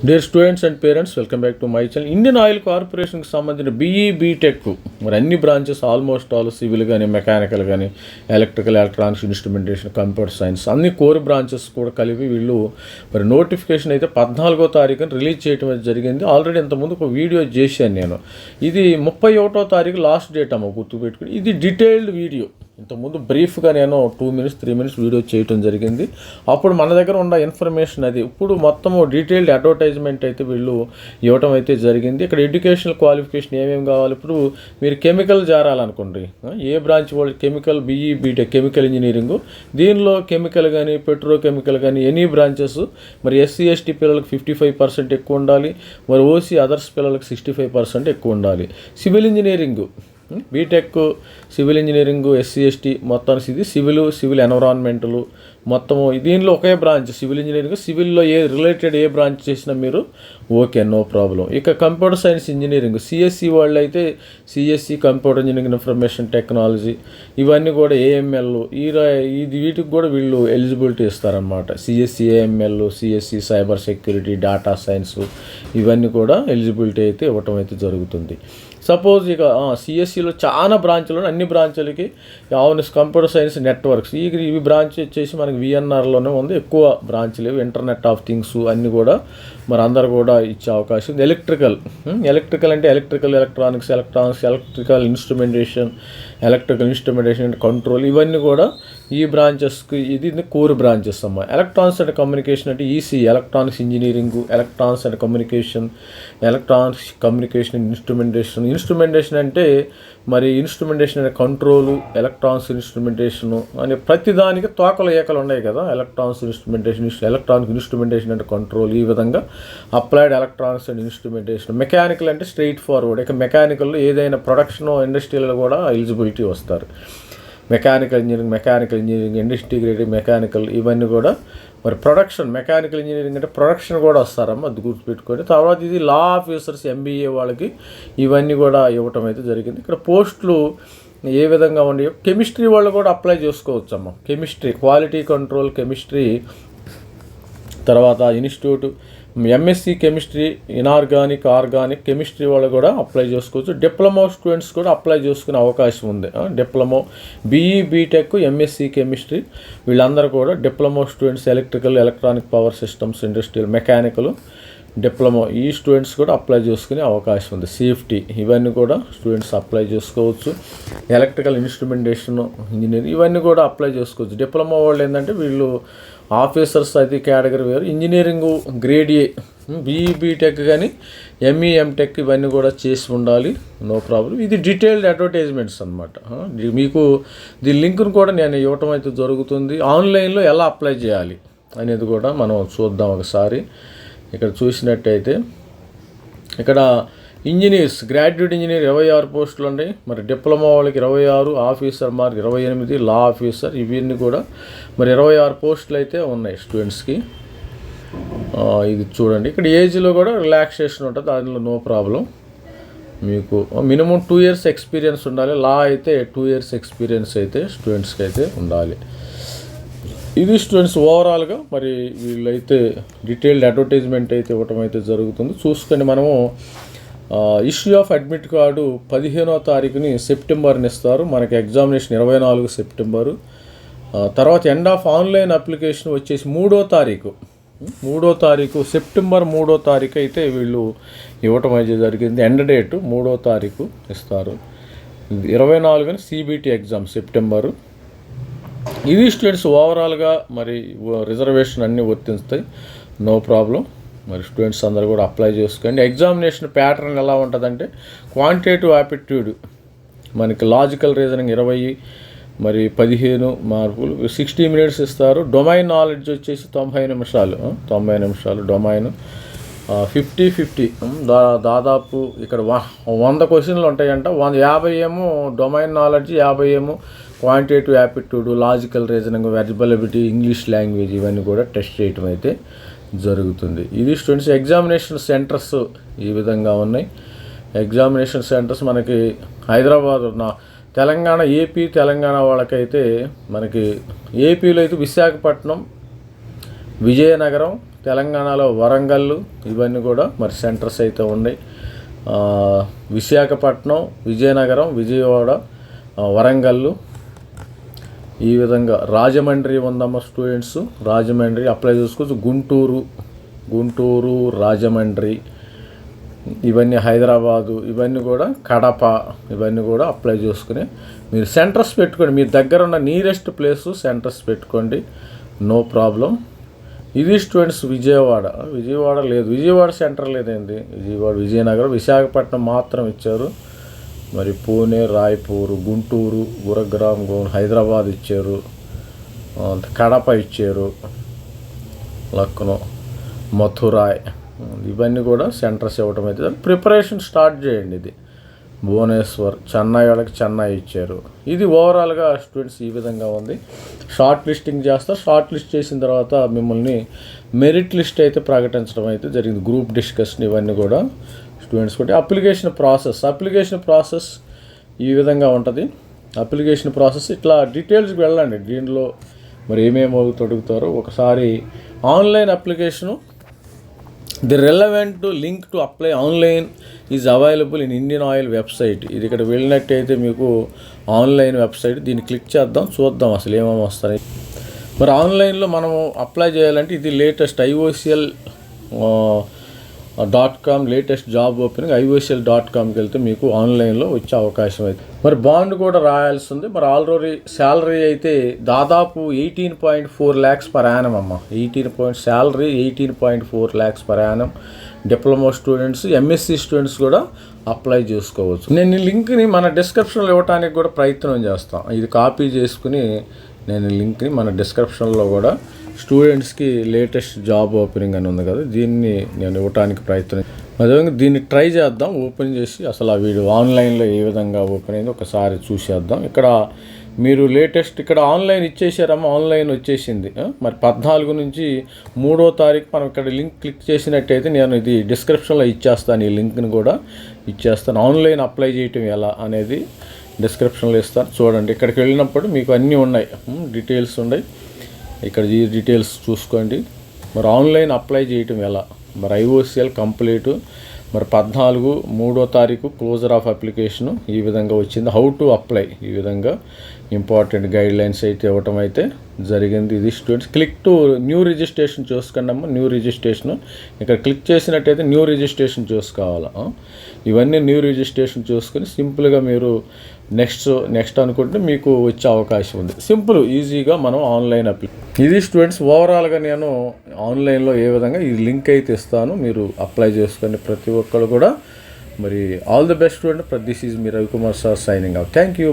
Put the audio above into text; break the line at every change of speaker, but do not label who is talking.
Dear students and parents, welcome back to my channel. Indian oil కార్పొరేషన్కి సంబంధించిన BE BTech మరి అన్ని branches almost all civil కానీ mechanical కానీ electrical electronics instrumentation computer science అన్ని core branches కూడా కలిపి వీళ్ళు మరి నోటిఫికేషన్ అయితే 14వ తారీఖున రిలీజ్ చేయడం అయితే జరిగింది. ఆల్రెడీ ఇంతకుముందు ఒక వీడియో చేశాను నేను. ఇది 31వ తారీఖు లాస్ట్ డేట్ అమ్మ, గుర్తుపెట్టుకుని. ఇది డీటెయిల్డ్ వీడియో. ఇంతకుముందు బ్రీఫ్గా నేను 2 minutes 3 minutes వీడియో చేయడం జరిగింది. అప్పుడు మన దగ్గర ఉన్న ఇన్ఫర్మేషన్ అది. ఇప్పుడు మొత్తము డీటెయిల్డ్ అడ్వర్టైజ్మెంట్ అయితే వీళ్ళు ఇవ్వటం అయితే జరిగింది. ఇక్కడ ఎడ్యుకేషనల్ క్వాలిఫికేషన్ ఏమేమి కావాలి. ఇప్పుడు మీరు కెమికల్ జారాలనుకోండి, ఏ బ్రాంచ్ వాళ్ళు chemical BE BTech chemical engineering, దీనిలో కెమికల్ కానీ పెట్రో కెమికల్ కానీ ఎనీ బ్రాంచెస్ మరి ఎస్సీ ఎస్టీ పిల్లలకు 55% ఎక్కువ ఉండాలి. మరి ఓసీ అదర్స్ పిల్లలకు 65% ఎక్కువ ఉండాలి. Civil engineering BTech civil engineering SC ST మొత్తానికి ఇది సివిల్ ఎన్విరాన్మెంటల్ మొత్తము దీనిలో ఒకే బ్రాంచ్ సివిల్ ఇంజనీరింగ్. సివిల్లో రిలేటెడ్ ఏ బ్రాంచ్ చేసినా మీరు ఓకే, నో ప్రాబ్లం. ఇక కంప్యూటర్ సైన్స్ ఇంజనీరింగ్ సిఎస్సి వాళ్ళు అయితే CSE computer engineering information technology ఇవన్నీ కూడా ఏఎంఎల్ వీటికి కూడా వీళ్ళు ఎలిజిబిలిటీ ఇస్తారనమాట. CSE AML, CSE cyber security, data science ఇవన్నీ కూడా ఎలిజిబిలిటీ అయితే ఇవ్వటం అయితే జరుగుతుంది. సపోజ్ ఇక సిఎస్సిలో చాలా బ్రాంచ్లు అన్ని బ్రాంచ్లకి అవును కంప్యూటర్ సైన్స్ నెట్వర్క్స్ ఇవి బ్రాంచ్ వచ్చేసి మనకి విఎన్ఆర్లోనే ఉంది. ఎక్కువ బ్రాంచ్ లేవు. ఇంటర్నెట్ ఆఫ్ థింగ్స్ అన్నీ కూడా మరి అందరు కూడా ఇచ్చే అవకాశం ఉంది. ఎలక్ట్రికల్ అంటే electrical electronics electrical instrumentation and control ఇవన్నీ కూడా ఈ బ్రాంచెస్కి ఇది కోర్ బ్రాంచెస్ అమ్మ. ఎలక్ట్రానిక్స్ అండ్ కమ్యూనికేషన్ అంటే EC electronics engineering, electronics and communication instrumentation అంటే మరి ఇన్స్ట్రుమెంటేషన్ అంటే కంట్రోలు, ఎలక్ట్రానిక్స్ ఇన్స్ట్రుమెంటేషను అని ప్రతిదానికి తోకలు ఏకలు ఉన్నాయి కదా. ఎలక్ట్రానిక్స్ ఎలక్ట్రానిక్ ఇన్స్ట్రుమెంటేషన్ అంటే కంట్రోల్, ఈ విధంగా applied electronics and instrumentation. Mechanical అంటే స్ట్రైట్ ఫార్వర్డ్. ఇక మెకానికల్లో ఏదైనా ప్రొడక్షన్ ఇండస్ట్రీలో కూడా ఎలిజిబిలిటీ వస్తారు. మెకానికల్ ఇంజనీరింగ్ ఇండస్ట్రీ మెకానికల్ ఇవన్నీ కూడా మరి ప్రొడక్షన్ మెకానికల్ ఇంజనీరింగ్ అంటే ప్రొడక్షన్ కూడా వస్తారమ్మా, అది గుర్తుపెట్టుకొని. తర్వాత ఇది లా ఆఫీసర్స్ ఎంబీఏ వాళ్ళకి ఇవన్నీ కూడా ఇవ్వటం అయితే జరిగింది. ఇక్కడ పోస్టులు ఏ విధంగా ఉన్నాయో కెమిస్ట్రీ వాళ్ళు కూడా అప్లై చేసుకోవచ్చమ్మా. కెమిస్ట్రీ క్వాలిటీ కంట్రోల్ కెమిస్ట్రీ, తర్వాత institute MSc chemistry organic chemistry వాళ్ళు కూడా అప్లై చేసుకోవచ్చు. డిప్లొమా స్టూడెంట్స్ కూడా అప్లై చేసుకునే అవకాశం ఉంది. Diploma BE BTech MSc chemistry వీళ్ళందరూ కూడా diploma students electrical electronic power systems industrial mechanical diploma ఈ స్టూడెంట్స్ కూడా అప్లై చేసుకునే అవకాశం ఉంది. సేఫ్టీ ఇవన్నీ కూడా స్టూడెంట్స్ అప్లై చేసుకోవచ్చు. ఎలక్ట్రికల్ ఇన్స్ట్రుమెంటేషన్ ఇంజనీరింగ్ ఇవన్నీ కూడా అప్లై చేసుకోవచ్చు. డిప్లొమా వాళ్ళు ఏంటంటే వీళ్ళు ఆఫీసర్స్ అది కేటగిరీ వేరు. Engineering grade A BE BTech కానీ ఎంఈ ఎంటెక్ ఇవన్నీ కూడా చేసి ఉండాలి, నో ప్రాబ్లం. ఇది డీటెయిల్డ్ అడ్వర్టైజ్మెంట్స్ అనమాట. మీకు దీని లింక్ను కూడా నేను ఇవ్వటం అయితే జరుగుతుంది. ఆన్లైన్లో ఎలా అప్లై చేయాలి అనేది కూడా మనం చూద్దాం ఒకసారి. ఇక్కడ చూసినట్టయితే ఇక్కడ ఇంజనీర్స్ గ్రాడ్యుయేట్ ఇంజనీర్ 26 పోస్టులు ఉన్నాయి. మరి డిప్లొమా వాళ్ళకి 26, ఆఫీసర్ మార్క్ 28, లా ఆఫీసర్ ఇవన్నీ కూడా మరి 26 పోస్టులు అయితే ఉన్నాయి స్టూడెంట్స్కి. ఇది చూడండి, ఇక్కడ ఏజ్లో కూడా రిలాక్సేషన్ ఉంటుంది, దానిలో నో ప్రాబ్లం. మీకు మినిమం 2 years ఎక్స్పీరియన్స్ ఉండాలి. లా అయితే 2 years ఎక్స్పీరియన్స్ అయితే స్టూడెంట్స్కి అయితే ఉండాలి. ఇది స్టూడెంట్స్ ఓవరాల్గా మరి వీళ్ళైతే డీటెయిల్డ్ అడ్వర్టైజ్మెంట్ అయితే ఇవ్వటం అయితే జరుగుతుంది. చూసుకొని మనము ఇష్యూ ఆఫ్ అడ్మిట్ కార్డు 15వ తారీఖుని సెప్టెంబర్ని ఇస్తారు. మనకి ఎగ్జామినేషన్ 24 సెప్టెంబరు. తర్వాత ఎండ్ ఆఫ్ ఆన్లైన్ అప్లికేషన్ వచ్చేసి 3వ తారీఖు సెప్టెంబర్ 3వ తారీఖు అయితే వీళ్ళు ఇవ్వటం అయితే జరిగింది. ఎండ్ డేటు 3వ తారీఖు ఇస్తారు. 24 సిబిటి ఎగ్జామ్ సెప్టెంబరు. ఇది స్టూడెంట్స్ ఓవరాల్గా మరి రిజర్వేషన్ అన్నీ వర్తిస్తాయి, నో ప్రాబ్లం. మరి స్టూడెంట్స్ అందరూ కూడా అప్లై చేసుకోండి. ఎగ్జామినేషన్ ప్యాటర్న్ ఎలా ఉంటుందంటే క్వాంటిటేటివ్ యాప్టిట్యూడ్ మనకి లాజికల్ రీజనింగ్ 20 మరి 15 మార్కులు 60 minutes ఇస్తారు. డొమైన్ నాలెడ్జ్ వచ్చేసి 90 నిమిషాలు డొమైన్ 50-50 దాదాపు ఇక్కడ 100 క్వశ్చన్లు ఉంటాయంట. 50 ఏమో డొమైన్ నాలెడ్జ్, 50 ఏమో quantitative aptitude, logical reasoning, verbal ability, English language ఇవన్నీ కూడా టెస్ట్ చేయటం అయితే జరుగుతుంది. ఇది స్టూడెంట్స్ ఎగ్జామినేషన్ సెంటర్స్ ఈ విధంగా ఉన్నాయి. ఎగ్జామినేషన్ సెంటర్స్ మనకి హైదరాబాద్ తెలంగాణ తెలంగాణ వాళ్ళకైతే మనకి ఏపీలో అయితే విశాఖపట్నం, విజయనగరం, తెలంగాణలో వరంగల్ ఇవన్నీ కూడా మరి సెంటర్స్ అయితే ఉన్నాయి. విశాఖపట్నం, విజయనగరం, విజయవాడ, వరంగల్, ఈ విధంగా రాజమండ్రి ఉందమ్మ స్టూడెంట్స్. రాజమండ్రి అప్లై చేసుకోవచ్చు. గుంటూరు, రాజమండ్రి, ఇవన్నీ హైదరాబాదు, ఇవన్నీ కూడా కడప, ఇవన్నీ కూడా అప్లై చేసుకుని మీరు సెంటర్స్ పెట్టుకోండి. మీ దగ్గర ఉన్న నియరెస్ట్ ప్లేసు సెంటర్స్ పెట్టుకోండి, నో ప్రాబ్లం. ఇది స్టూడెంట్స్ విజయవాడ లేదు, విజయవాడ సెంటర్ లేదండి. విజయనగరం, విశాఖపట్నం మాత్రం ఇచ్చారు. మరి పూణే, రాయ్పూర్, గుంటూరు, గురుగ్రామ్, హైదరాబాద్ ఇచ్చారు, కడప ఇచ్చారు, లక్నో, మథురాయ్, ఇవన్నీ కూడా సెంటర్స్ ఇవ్వటం అయితే ప్రిపరేషన్ స్టార్ట్ చేయండి. ఇది భువనేశ్వర్, చెన్నై వాళ్ళకి చెన్నై ఇచ్చారు. ఇది ఓవరాల్గా స్టూడెంట్స్ ఈ విధంగా ఉంది. షార్ట్ లిస్టింగ్ చేస్తారు. షార్ట్ లిస్ట్ చేసిన తర్వాత మిమ్మల్ని మెరిట్ లిస్ట్ అయితే ప్రకటించడం అయితే జరిగింది. గ్రూప్ డిస్కషన్ ఇవన్నీ కూడా స్టూడెంట్స్ కూడా. అప్లికేషన్ ప్రాసెస్ ఈ విధంగా ఉంటుంది. అప్లికేషన్ ప్రాసెస్ ఇట్లా డీటెయిల్స్కి వెళ్ళండి. దీనిలో మరి ఏమేమి అడుగుతారో ఒకసారి. Online application, the relevant link to apply online is available in Indian oil website. ఇది ఇక్కడ వెళ్ళినట్టయితే మీకు ఆన్లైన్ వెబ్సైట్, దీన్ని క్లిక్ చేద్దాం, చూద్దాం అసలు ఏమేమి వస్తాయి. మరి ఆన్లైన్లో మనము అప్లై చేయాలంటే ఇది latest IOCL.com latest job opening. IOCL.comకి వెళ్తే మీకు ఆన్లైన్లో వచ్చే అవకాశం అయితే. మరి బాండ్ కూడా రాయాల్సి ఉంది. మరి ఆల్రెడీ శాలరీ అయితే దాదాపు 18.4 lakhs పర్ యానం అమ్మ. Salary 18.4 lakhs per annum. Diploma students, MSc students కూడా అప్లై చేసుకోవచ్చు. నేను ఈ లింక్ని మన డిస్క్రిప్షన్లో ఇవ్వడానికి కూడా ప్రయత్నం చేస్తాను. ఇది కాపీ చేసుకుని నేను లింక్ని మన డిస్క్రిప్షన్లో కూడా స్టూడెంట్స్కి లేటెస్ట్ జాబ్ ఓపెనింగ్ అని ఉంది కదా, దీన్ని నేను ఇవ్వడానికి ప్రయత్నం. అదేవిధంగా దీన్ని ట్రై చేద్దాం, ఓపెన్ చేసి అసలు ఆ వీడియో ఆన్లైన్లో ఏ విధంగా ఓపెన్ అయిందో ఒకసారి చూసేద్దాం. ఇక్కడ మీరు లేటెస్ట్ ఇక్కడ ఆన్లైన్ ఇచ్చేసారమ్మా, ఆన్లైన్ వచ్చేసింది. మరి 14 నుంచి 3వ తారీఖు మనం ఇక్కడ లింక్ క్లిక్ చేసినట్టయితే నేను ఇది డిస్క్రిప్షన్లో ఇచ్చేస్తాను. ఈ లింక్ని కూడా ఇచ్చేస్తాను. ఆన్లైన్ అప్లై చేయటం ఎలా అనేది డిస్క్రిప్షన్లో ఇస్తాను. చూడండి, ఇక్కడికి వెళ్ళినప్పుడు మీకు అన్నీ ఉన్నాయి, డీటెయిల్స్ ఉన్నాయి. ఇక్కడ ఈ డీటెయిల్స్ చూసుకోండి. మరి ఆన్లైన్ అప్లై చేయటం ఎలా, మరి IOCL కంప్లీట్, మరి 14, 3వ తారీఖు క్లోజర్ ఆఫ్ అప్లికేషను ఈ విధంగా వచ్చింది. హౌ టు అప్లై ఈ విధంగా ఇంపార్టెంట్ గైడ్లైన్స్ అయితే ఇవ్వటం అయితే జరిగింది. ఇది students click to new registration చూసుకోండి అమ్మ. న్యూ రిజిస్ట్రేషన్ ఇక్కడ క్లిక్ చేసినట్టయితే న్యూ రిజిస్ట్రేషన్ చూసుకోవాలి. ఇవన్నీ న్యూ రిజిస్ట్రేషన్ చూసుకొని సింపుల్గా మీరు నెక్స్ట్ అనుకుంటే మీకు వచ్చే అవకాశం ఉంది. సింపుల్ ఈజీగా మనం ఆన్లైన్ ఇది స్టూడెంట్స్ ఓవరాల్గా నేను ఆన్లైన్లో ఏ విధంగా ఈ లింక్ అయితే ఇస్తాను, మీరు అప్లై చేసుకోండి ప్రతి ఒక్కరు కూడా. మరి all the best student. This is me Ravikumar sir signing out. Thank you.